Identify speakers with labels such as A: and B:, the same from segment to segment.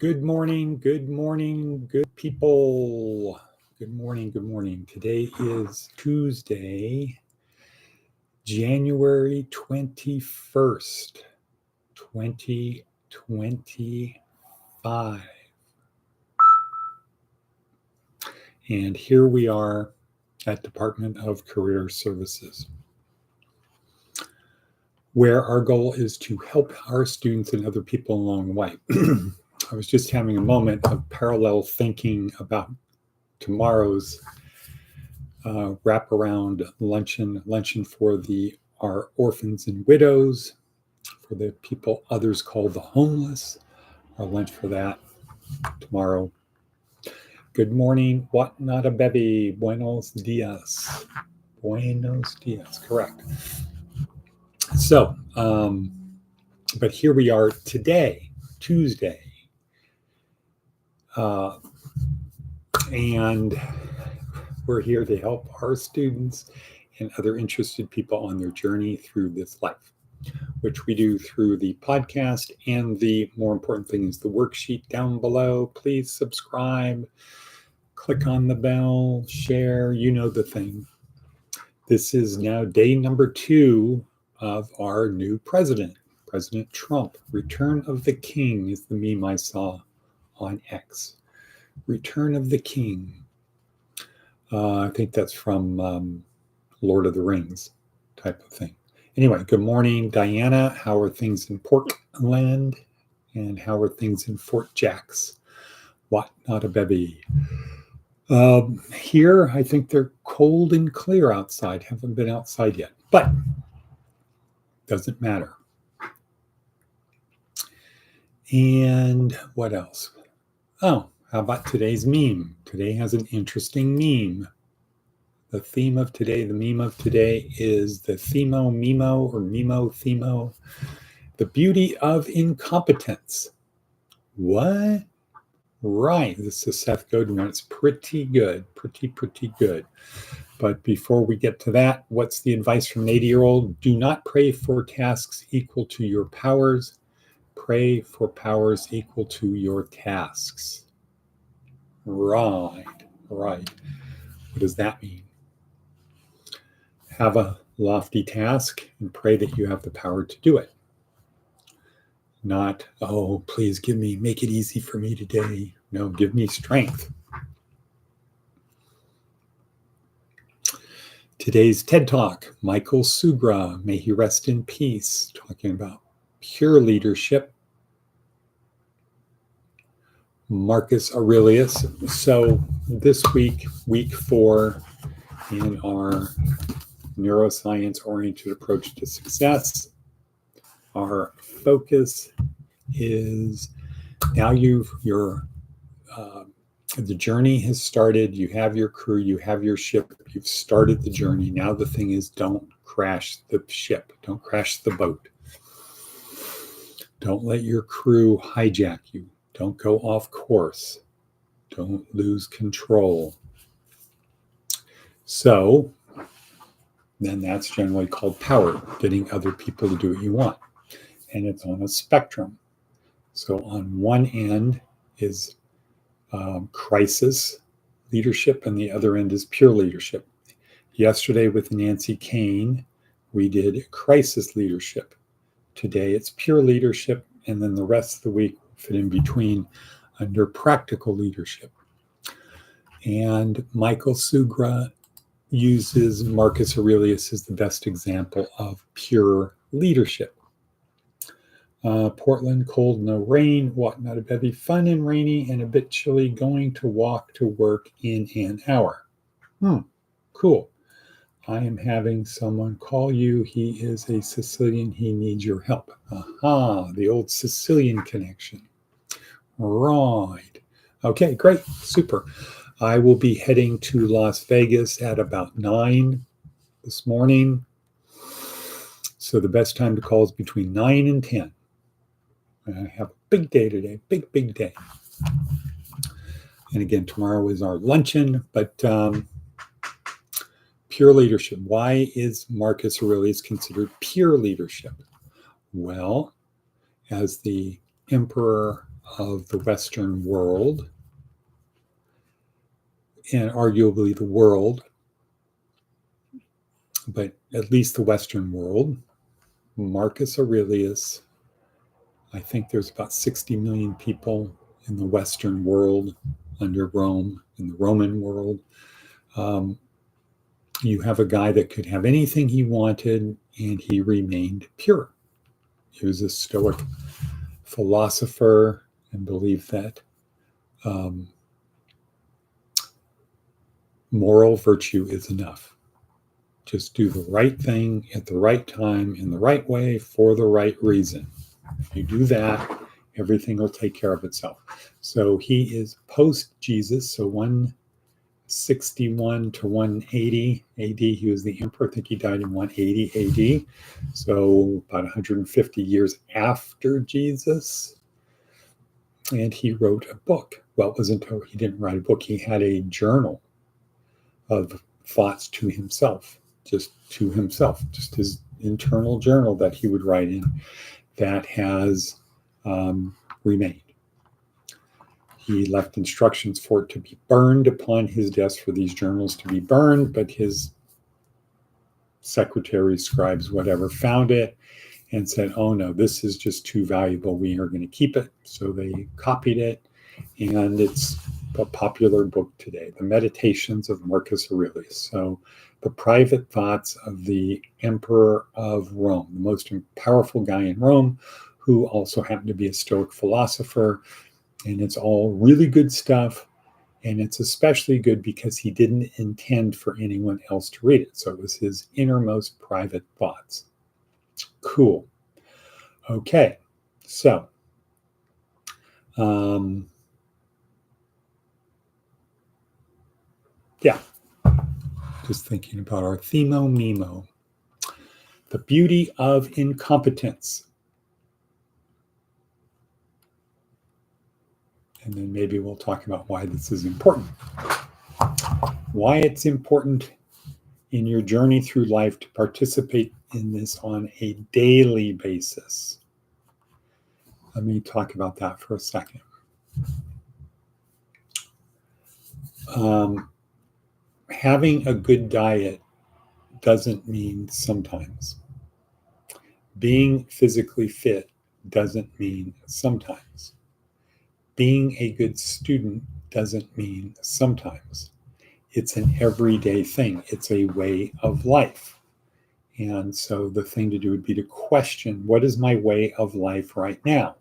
A: Good morning, good people. Good morning. Today is Tuesday, January 21st, 2025. And here we are at Department of Career Services, where our goal is to help our students and other people along the way. I was just having a moment of parallel thinking about tomorrow's wraparound luncheon for our orphans and widows, for the people others call the homeless. Our lunch for that tomorrow. Good morning, what not a bebé, buenos dias. Buenos dias, correct. So, but here we are today, Tuesday. And we're here to help our students and other interested people on their journey through this life, which we do through the podcast. And the more important thing is the worksheet down below. Please subscribe, click on the bell, share, you know the thing. This is now day number 2 of our new president, President Trump. Return of the King is the meme I saw on X. Return of the King. I think that's from Lord of the Rings type of thing. Anyway, good morning, Diana. How are things in Portland? And how are things in Fort Jacks? What not a bevy. Here, I think they're cold and clear outside. Haven't been outside yet, but doesn't matter. And what else? Oh, how about today's meme? Today has an interesting meme. The theme of today, the meme of today is the Memo, the beauty of incompetence. What? Right, this is Seth Godin. It's pretty good, pretty good. But before we get to that, what's the advice from an 80-year-old? Do not pray for tasks equal to your powers. Pray for powers equal to your tasks. Right. What does that mean? Have a lofty task and pray that you have the power to do it. Not, oh, please make it easy for me today. No, give me strength. Today's TED Talk, Michael Sugra, may he rest in peace, talking about pure leadership. Marcus Aurelius. So this week, week 4 in our neuroscience-oriented approach to success, our focus is now the journey has started. You have your crew, you have your ship, you've started the journey. Now the thing is, don't crash the ship, don't crash the boat. Don't let your crew hijack you. Don't go off course. Don't lose control. So then that's generally called power, getting other people to do what you want. And it's on a spectrum. So on one end is crisis leadership, and the other end is pure leadership. Yesterday with Nancy Kane, we did crisis leadership. Today it's pure leadership, and then the rest of the week will fit in between under practical leadership. And Michael Sugra uses Marcus Aurelius as the best example of pure leadership. Portland, cold, no rain. What not a bevy, fun and rainy and a bit chilly. Going to walk to work in an hour. Cool. I am having someone call you. He is a Sicilian. He needs your help. Aha, the old Sicilian connection. Right. Okay, great. Super. I will be heading to Las Vegas at about 9 this morning. So the best time to call is between 9 and 10. I have a big day today, big day. And again, tomorrow is our luncheon, but pure leadership. Why is Marcus Aurelius considered pure leadership? Well, as the emperor of the Western world, and arguably the world, but at least the Western world, Marcus Aurelius. I think there's about 60 million people in the Western world under Rome, in the Roman world. You have a guy that could have anything he wanted, and he remained pure. He was a Stoic philosopher and believed that moral virtue is enough. Just do the right thing at the right time, in the right way, for the right reason. If you do that, everything will take care of itself. So he is post-Jesus, so 161 to 180 AD. He was the emperor. I think he died in 180 AD. So about 150 years after Jesus. And he wrote a book. Well, he didn't write a book. He had a journal of thoughts to himself, just his internal journal that he would write in, that has remained. He left instructions for it to be burned upon his desk, for these journals to be burned, but his secretaries, scribes, whatever, found it and said, oh no, this is just too valuable. We are going to keep it. So they copied it, and it's a popular book today, The Meditations of Marcus Aurelius. So the private thoughts of the emperor of Rome, the most powerful guy in Rome, who also happened to be a Stoic philosopher. And it's all really good stuff. And it's especially good because he didn't intend for anyone else to read it. So it was his innermost private thoughts. Cool. Okay. So, yeah, just thinking about our themo memo. The beauty of incompetence. And then maybe we'll talk about why this is important. Why it's important in your journey through life to participate in this on a daily basis. Let me talk about that for a second. Having a good diet doesn't mean sometimes. Being physically fit doesn't mean sometimes. Being a good student doesn't mean sometimes. It's an everyday thing. It's a way of life. And so the thing to do would be to question, what is my way of life right now?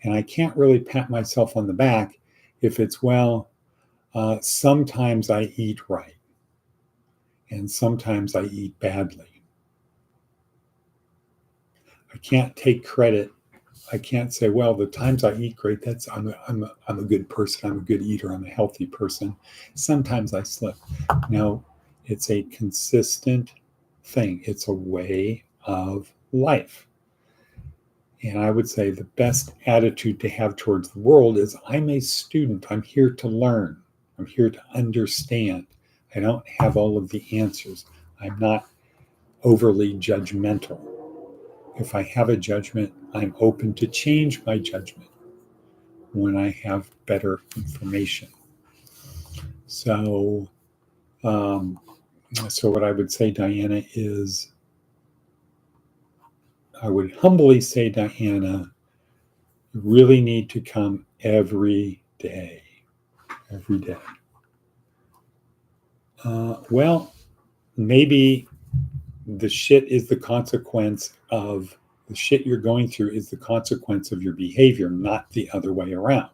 A: And I can't really pat myself on the back if it's, sometimes I eat right. And sometimes I eat badly. I can't take credit. I can't say, the times I eat great, I'm a good person. I'm a good eater. I'm a healthy person. Sometimes I slip. No, it's a consistent thing. It's a way of life. And I would say the best attitude to have towards the world is, I'm a student. I'm here to learn. I'm here to understand. I don't have all of the answers. I'm not overly judgmental. If I have a judgment, I'm open to change my judgment when I have better information. So what I would say, Diana, is I would humbly say, Diana, you really need to come every day. Every day. Maybe the shit is the consequence of the shit you're going through is the consequence of your behavior, not the other way around.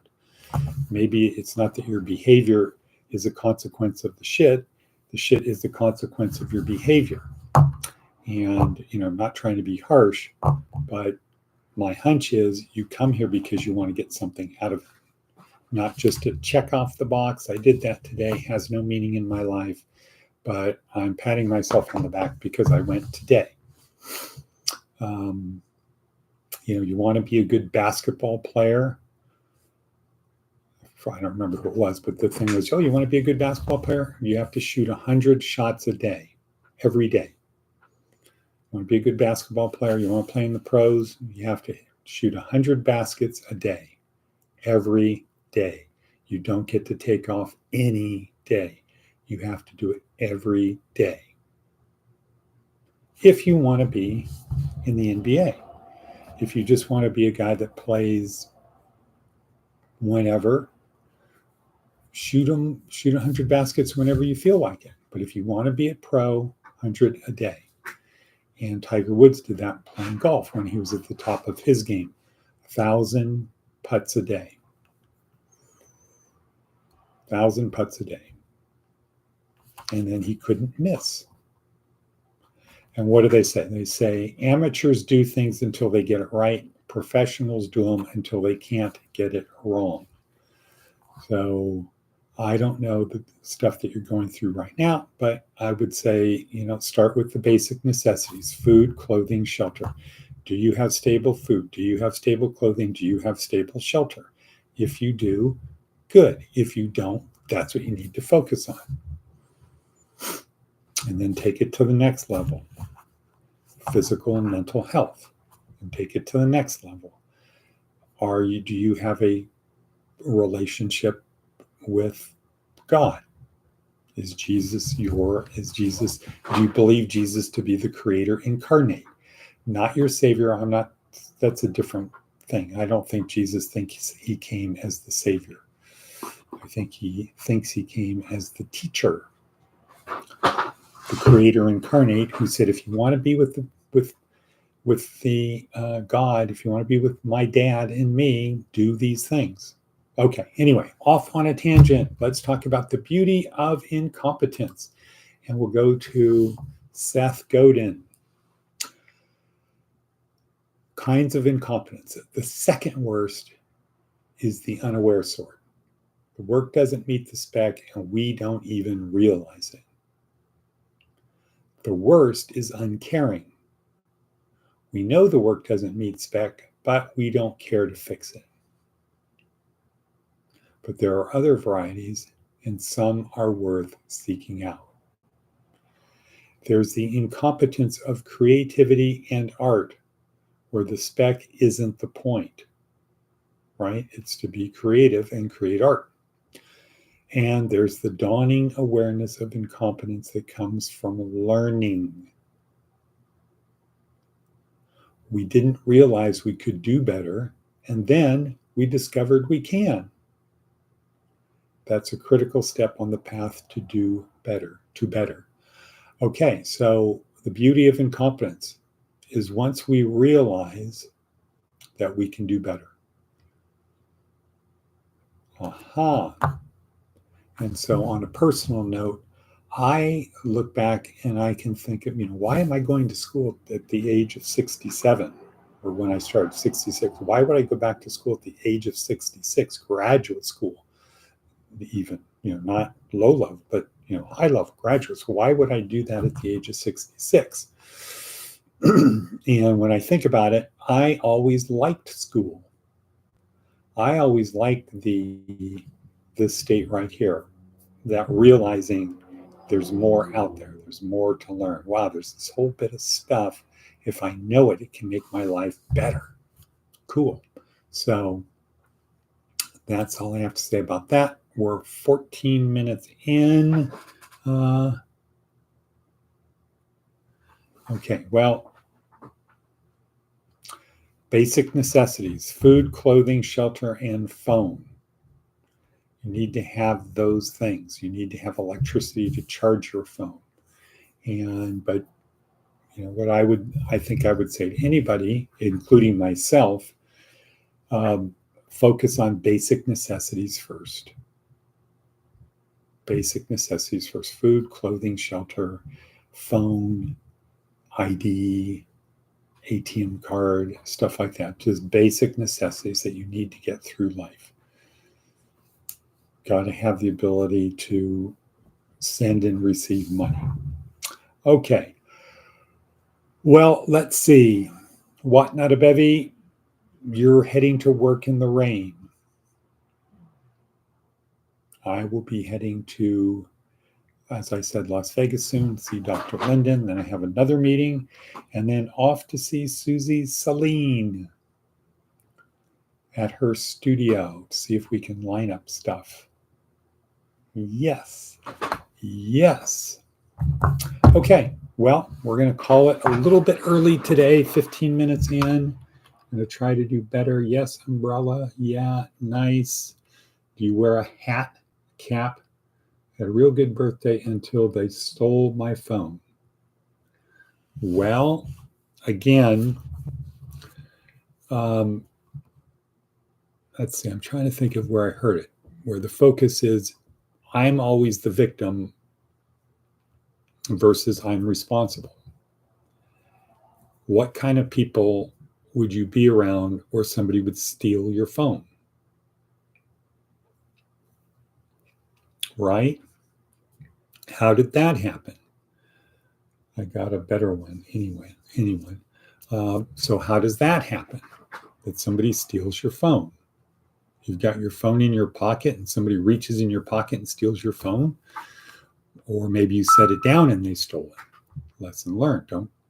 A: Maybe it's not that your behavior is a consequence of the shit is the consequence of your behavior. And, I'm not trying to be harsh, but my hunch is you come here because you want to get something out of it, not just to check off the box. I did that today, has no meaning in my life, but I'm patting myself on the back because I went today. You want to be a good basketball player. I don't remember who it was, but the thing was, you want to be a good basketball player? You have to shoot 100 shots a day, every day. You want to be a good basketball player? You want to play in the pros? You have to shoot 100 baskets a day, every day. You don't get to take off any day. You have to do it every day. If you want to be in the NBA, if you just want to be a guy that plays whenever, shoot 100 baskets whenever you feel like it. But if you want to be a pro, 100 a day. And Tiger Woods did that playing golf when he was at the top of his game. 1,000 putts a day. 1,000 putts a day. And then he couldn't miss. And what do they say? They say amateurs do things until they get it right. Professionals do them until they can't get it wrong. So I don't know the stuff that you're going through right now, but I would say, start with the basic necessities: food, clothing, shelter. Do you have stable food? Do you have stable clothing? Do you have stable shelter? If you do, good. If you don't, that's what you need to focus on. And then take it to the next level: physical and mental health. And take it to the next level. Do you have a relationship with God? Do you believe Jesus to be the creator incarnate? Not your savior. That's a different thing. I don't think Jesus thinks he came as the savior. I think he thinks he came as the teacher, the creator incarnate, who said, if you want to be with the God, if you want to be with my dad and me, do these things. Okay, anyway, off on a tangent. Let's talk about the beauty of incompetence. And we'll go to Seth Godin. Kinds of incompetence. The second worst is the unaware sort. The work doesn't meet the spec, and we don't even realize it. The worst is uncaring. We know the work doesn't meet spec, but we don't care to fix it. But there are other varieties, and some are worth seeking out. There's the incompetence of creativity and art, where the spec isn't the point, right? It's to be creative and create art. And there's the dawning awareness of incompetence that comes from learning. We didn't realize we could do better, and then we discovered we can. That's a critical step on the path to do better, to better. Okay, so the beauty of incompetence is once we realize that we can do better. And so on a personal note, I look back and I can think of, why am I going to school at the age of 67? Or when I started 66, why would I go back to school at the age of 66, graduate school? Even, not low level, but, high level graduate school. Why would I do that at the age of 66? And when I think about it, I always liked school. I always liked this state right here, that realizing there's more out there. There's more to learn. Wow, there's this whole bit of stuff. If I know it, it can make my life better. Cool. So that's all I have to say about that. We're 14 minutes in. Okay, well, basic necessities: food, clothing, shelter, and phone. You need to have those things. You need to have electricity to charge your phone. But what I think I would say to anybody, including myself, focus on basic necessities first. Basic necessities first: food, clothing, shelter, phone, ID, ATM card, stuff like that. Just basic necessities that you need to get through life. Got to have the ability to send and receive money. Okay. Well, let's see. What not a bevy? You're heading to work in the rain. I will be heading to, as I said, Las Vegas soon, see Dr. Linden. Then I have another meeting, and then off to see Susie Saline at her studio to see if we can line up stuff. Yes. Yes. Okay. Well, we're going to call it a little bit early today, 15 minutes in. I'm going to try to do better. Yes, umbrella. Yeah, nice. Do you wear a hat, cap? Had a real good birthday until they stole my phone. Well, again, let's see, I'm trying to think of where I heard it, where the focus is I'm always the victim versus I'm responsible. What kind of people would you be around where somebody would steal your phone? Right? How did that happen? I got a better one anyway. So how does that happen? That somebody steals your phone. You've got your phone in your pocket and somebody reaches in your pocket and steals your phone. Or maybe you set it down and they stole it. Lesson learned.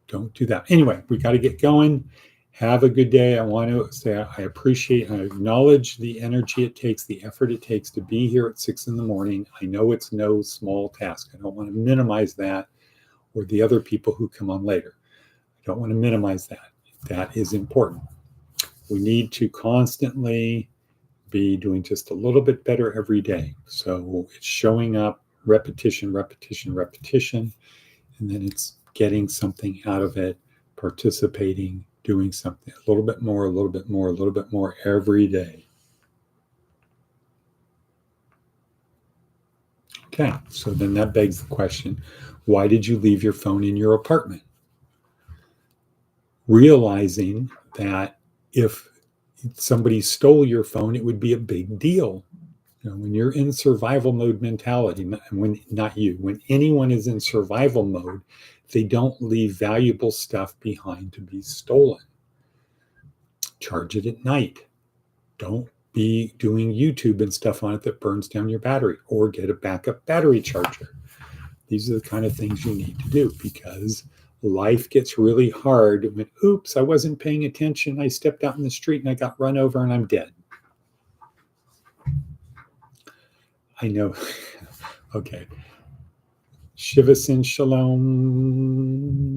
A: Don't do that. Anyway, we got to get going. Have a good day. I want to say I appreciate and I acknowledge the energy it takes, the effort it takes to be here at 6 a.m. I know it's no small task. I don't want to minimize that or the other people who come on later. I don't want to minimize that. That is important. We need to constantly be doing just a little bit better every day. So it's showing up, repetition, and then it's getting something out of it, participating, doing something a little bit more every day. Okay, so then that begs the question, why did you leave your phone in your apartment? Realizing that if somebody stole your phone, it would be a big deal. When you're in survival mode mentality, when anyone is in survival mode, they don't leave valuable stuff behind to be stolen. Charge it at night. Don't be doing YouTube and stuff on it that burns down your battery, or get a backup battery charger. These are the kind of things you need to do because life gets really hard when, oops, I wasn't paying attention. I stepped out in the street and I got run over and I'm dead. I know. Okay. Shiva Sin Shalom.